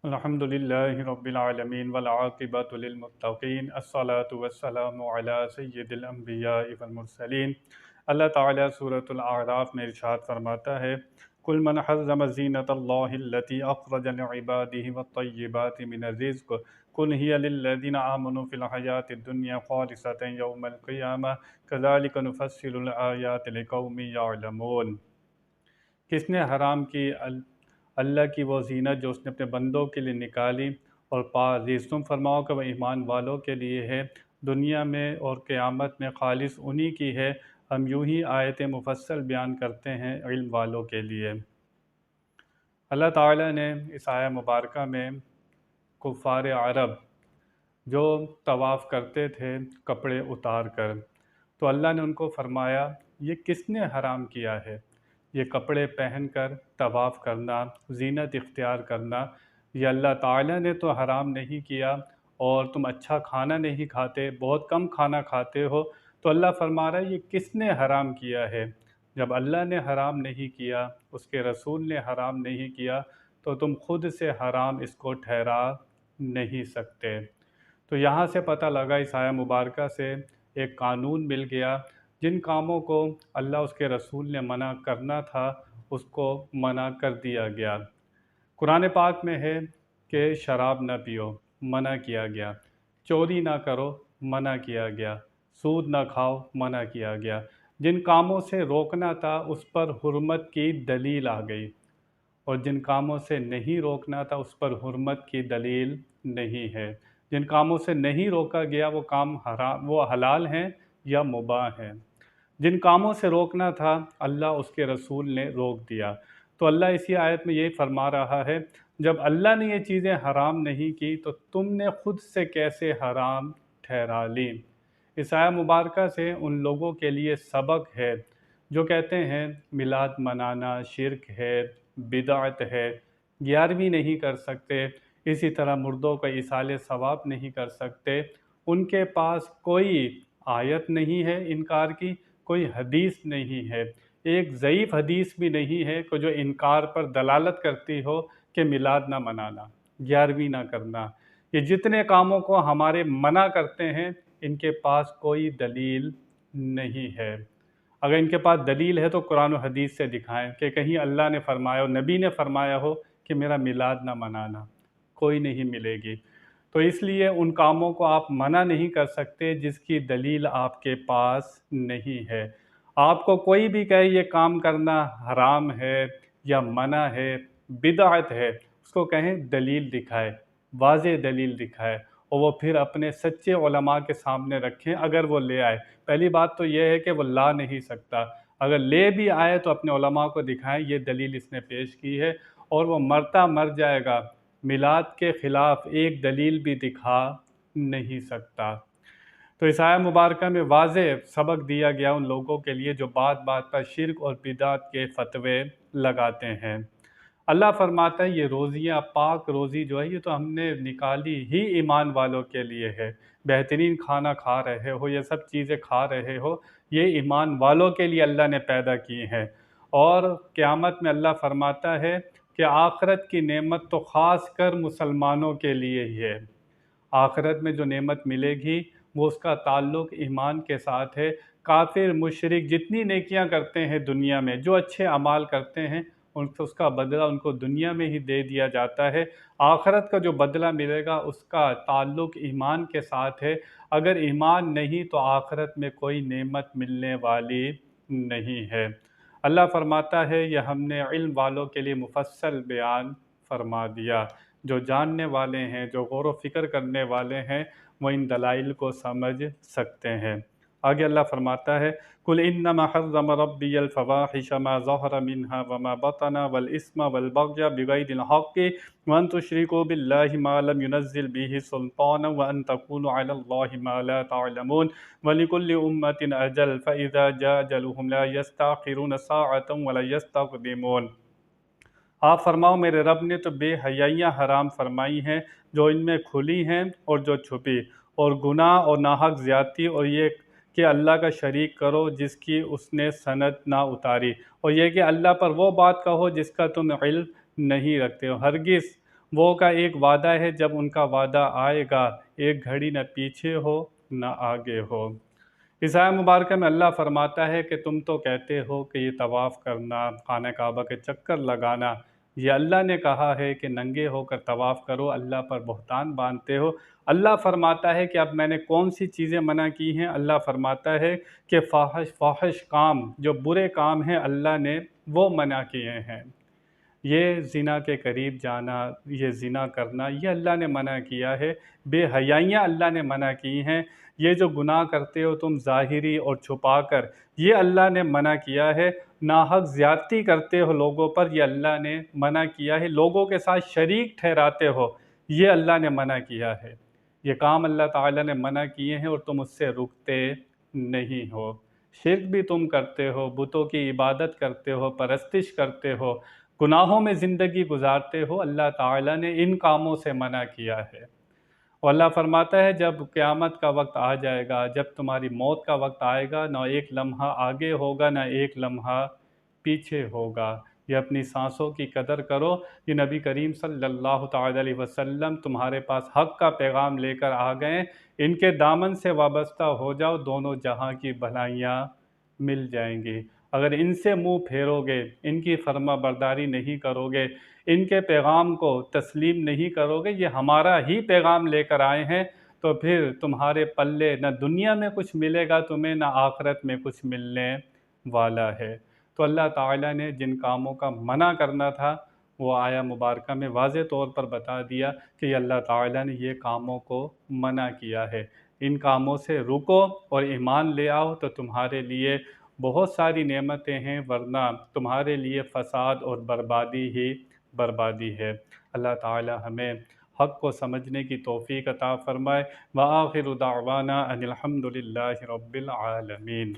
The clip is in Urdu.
الحمدللہ رب العالمین والعاقبۃ للمتقین الصلاۃ والسلام علی سید الانبیاء والمرسلین۔ اللہ تعالیٰ سورۃ الاعراف میں ارشاد فرماتا ہے، قل من حرم زینۃ اللہ التی اخرج لعبادہ والطیبات من الرزق قل ہی للذین آمنوا فی الحیاۃ الدنیا خالصۃ یوم القیامہ کذالک نفصل الآیات لقوم یعلمون۔ کس نے حرام کی اللہ کی وہ زینت جو اس نے اپنے بندوں کے لیے نکالی اور پاکیزہ، تم فرماؤ کہ وہ ایمان والوں کے لیے ہے، دنیا میں اور قیامت میں خالص انہی کی ہے۔ ہم یوں ہی آیت مفصل بیان کرتے ہیں علم والوں کے لیے۔ اللہ تعالیٰ نے اس آیہ مبارکہ میں کفار عرب جو طواف کرتے تھے کپڑے اتار کر، تو اللہ نے ان کو فرمایا یہ کس نے حرام کیا ہے؟ یہ کپڑے پہن کر طواف کرنا، زینت اختیار کرنا، یہ اللہ تعالیٰ نے تو حرام نہیں کیا، اور تم اچھا کھانا نہیں کھاتے، بہت کم کھانا کھاتے ہو، تو اللہ فرما رہا ہے یہ کس نے حرام کیا ہے؟ جب اللہ نے حرام نہیں کیا، اس کے رسول نے حرام نہیں کیا، تو تم خود سے حرام اس کو ٹھہرا نہیں سکتے۔ تو یہاں سے پتہ لگا، اس آیہ مبارکہ سے ایک قانون مل گیا، جن کاموں کو اللہ اس کے رسول نے منع کرنا تھا اس کو منع کر دیا گیا۔ قرآن پاک میں ہے کہ شراب نہ پیو، منع کیا گیا، چوری نہ کرو، منع کیا گیا، سود نہ کھاؤ، منع کیا گیا۔ جن کاموں سے روکنا تھا اس پر حرمت کی دلیل آ گئی، اور جن کاموں سے نہیں روکنا تھا اس پر حرمت کی دلیل نہیں ہے۔ جن کاموں سے نہیں روکا گیا وہ کام وہ حلال ہیں یا مباح ہیں۔ جن کاموں سے روکنا تھا اللہ اس کے رسول نے روک دیا۔ تو اللہ اسی آیت میں یہی فرما رہا ہے، جب اللہ نے یہ چیزیں حرام نہیں کی تو تم نے خود سے کیسے حرام ٹھہرا لی؟ اس آیہ مبارکہ سے ان لوگوں کے لیے سبق ہے جو کہتے ہیں میلاد منانا شرک ہے، بدعت ہے، 11ویں نہیں کر سکتے، اسی طرح مردوں کا ایصال ثواب نہیں کر سکتے۔ ان کے پاس کوئی آیت نہیں ہے انکار کی، کوئی حدیث نہیں ہے، ایک ضعیف حدیث بھی نہیں ہے کہ جو انکار پر دلالت کرتی ہو کہ میلاد نہ منانا، 11ویں نہ کرنا، یہ جتنے کاموں کو ہمارے منع کرتے ہیں ان کے پاس کوئی دلیل نہیں ہے۔ اگر ان کے پاس دلیل ہے تو قرآن و حدیث سے دکھائیں کہ کہیں اللہ نے فرمایا ہو، نبی نے فرمایا ہو کہ میرا میلاد نہ منانا، کوئی نہیں ملے گی۔ تو اس لیے ان کاموں کو آپ منع نہیں کر سکتے جس کی دلیل آپ کے پاس نہیں ہے۔ آپ کو کوئی بھی کہے یہ کام کرنا حرام ہے یا منع ہے، بدعت ہے، اس کو کہیں دلیل دکھائے، واضح دلیل دکھائے، اور وہ پھر اپنے سچے علماء کے سامنے رکھیں اگر وہ لے آئے۔ پہلی بات تو یہ ہے کہ وہ لا نہیں سکتا، اگر لے بھی آئے تو اپنے علماء کو دکھائیں یہ دلیل اس نے پیش کی ہے، اور وہ مرتا مر جائے گا، میلاد کے خلاف ایک دلیل بھی دکھا نہیں سکتا۔ تو اس آیہ مبارکہ میں واضح سبق دیا گیا ان لوگوں کے لیے جو بات بات پر شرک اور بدعت کے فتوے لگاتے ہیں۔ اللہ فرماتا ہے یہ روزیاں، پاک روزی جو ہے یہ تو ہم نے نکالی ہی ایمان والوں کے لیے ہے۔ بہترین کھانا کھا رہے ہو، یہ سب چیزیں کھا رہے ہو، یہ ایمان والوں کے لیے اللہ نے پیدا کی ہیں۔ اور قیامت میں اللہ فرماتا ہے کہ آخرت کی نعمت تو خاص کر مسلمانوں کے لیے ہی ہے۔ آخرت میں جو نعمت ملے گی وہ اس کا تعلق ایمان کے ساتھ ہے۔ کافر مشرک جتنی نیکیاں کرتے ہیں دنیا میں، جو اچھے اعمال کرتے ہیں اس کا بدلہ ان کو دنیا میں ہی دے دیا جاتا ہے۔ آخرت کا جو بدلہ ملے گا اس کا تعلق ایمان کے ساتھ ہے۔ اگر ایمان نہیں تو آخرت میں کوئی نعمت ملنے والی نہیں ہے۔ اللہ فرماتا ہے یہ ہم نے علم والوں کے لیے مفصل بیان فرما دیا۔ جو جاننے والے ہیں، جو غور و فکر کرنے والے ہیں، وہ ان دلائل کو سمجھ سکتے ہیں۔ آگے اللہ فرماتا ہے قُلْ إِنَّمَا حَرَّمَ رَبِّيَ الْفَوَاحِشَ مَا ظَهَرَ مِنْهَا وَمَا بَطَنَ وَالْإِثْمَ وَالْبَغْيَ بِغَيْرِ الْحَقِّ وَأَن تُشْرِكُوا بِاللَّهِ مَا لَمْ يُنَزِّلْ بِهِ سُلْطَانًا وَأَن تَقُولُوا عَلَى اللَّهِ مَا لَا تَعْلَمُونَ وَلِكُلِّ أُمَّةٍ أَجَلٌ فَإِذَا جَاءَ أَجَلُهُمْ لَا يَسْتَأْخِرُونَ سَاعَةً وَلَا يَسْتَقْدِمُونَ۔ آپ فرماؤ میرے رب نے تو بے حیائیاں حرام فرمائی ہیں، جو ان میں کھلی ہیں اور جو چھپی، اور گناہ اور ناحق زیادتی، اور یہ کہ اللہ کا شریک کرو جس کی اس نے سند نہ اتاری، اور یہ کہ اللہ پر وہ بات کہو جس کا تم علم نہیں رکھتے ہو۔ ہرگز وہ کا ایک وعدہ ہے، جب ان کا وعدہ آئے گا ایک گھڑی نہ پیچھے ہو نہ آگے ہو۔ اس آیت مبارکہ میں اللہ فرماتا ہے کہ تم تو کہتے ہو کہ یہ طواف کرنا، خانہ کعبہ کے چکر لگانا، یہ اللہ نے کہا ہے کہ ننگے ہو کر طواف کرو، اللہ پر بہتان باندھتے ہو۔ اللہ فرماتا ہے کہ اب میں نے کون سی چیزیں منع کی ہیں؟ اللہ فرماتا ہے کہ فاحش کام، جو برے کام ہیں اللہ نے وہ منع کیے ہیں۔ یہ زنا کے قریب جانا، یہ زنا کرنا، یہ اللہ نے منع کیا ہے۔ بے حیائیاں اللہ نے منع کی ہیں۔ یہ جو گناہ کرتے ہو تم ظاہری اور چھپا کر، یہ اللہ نے منع کیا ہے۔ ناحق زیادتی کرتے ہو لوگوں پر، یہ اللہ نے منع کیا ہے۔ لوگوں کے ساتھ شریک ٹھہراتے ہو، یہ اللہ نے منع کیا ہے۔ یہ کام اللہ تعالیٰ نے منع کیے ہیں اور تم اس سے رکتے نہیں ہو۔ شرک بھی تم کرتے ہو، بتوں کی عبادت کرتے ہو، پرستش کرتے ہو، گناہوں میں زندگی گزارتے ہو، اللہ تعالیٰ نے ان کاموں سے منع کیا ہے۔ اور اللہ فرماتا ہے جب قیامت کا وقت آ جائے گا، جب تمہاری موت کا وقت آئے گا، نہ ایک لمحہ آگے ہوگا نہ ایک لمحہ پیچھے ہوگا۔ یہ اپنی سانسوں کی قدر کرو۔ یہ نبی کریم صلی اللہ تعالی علیہ وسلم تمہارے پاس حق کا پیغام لے کر آ گئے، ان کے دامن سے وابستہ ہو جاؤ، دونوں جہاں کی بھلائیاں مل جائیں گی۔ اگر ان سے منہ پھیرو گے، ان کی فرما برداری نہیں کرو گے، ان کے پیغام کو تسلیم نہیں کرو گے، یہ ہمارا ہی پیغام لے کر آئے ہیں، تو پھر تمہارے پلے نہ دنیا میں کچھ ملے گا تمہیں، نہ آخرت میں کچھ ملنے والا ہے۔ تو اللہ تعالیٰ نے جن کاموں کا منع کرنا تھا وہ آیا مبارکہ میں واضح طور پر بتا دیا کہ یہ اللہ تعالیٰ نے یہ کاموں کو منع کیا ہے۔ ان کاموں سے رکو اور ایمان لے آؤ تو تمہارے لیے بہت ساری نعمتیں ہیں، ورنہ تمہارے لیے فساد اور بربادی ہی بربادی ہے۔ اللہ تعالیٰ ہمیں حق کو سمجھنے کی توفیق عطا فرمائے۔ وآخر دعوانا ان الحمد للہ رب العالمین۔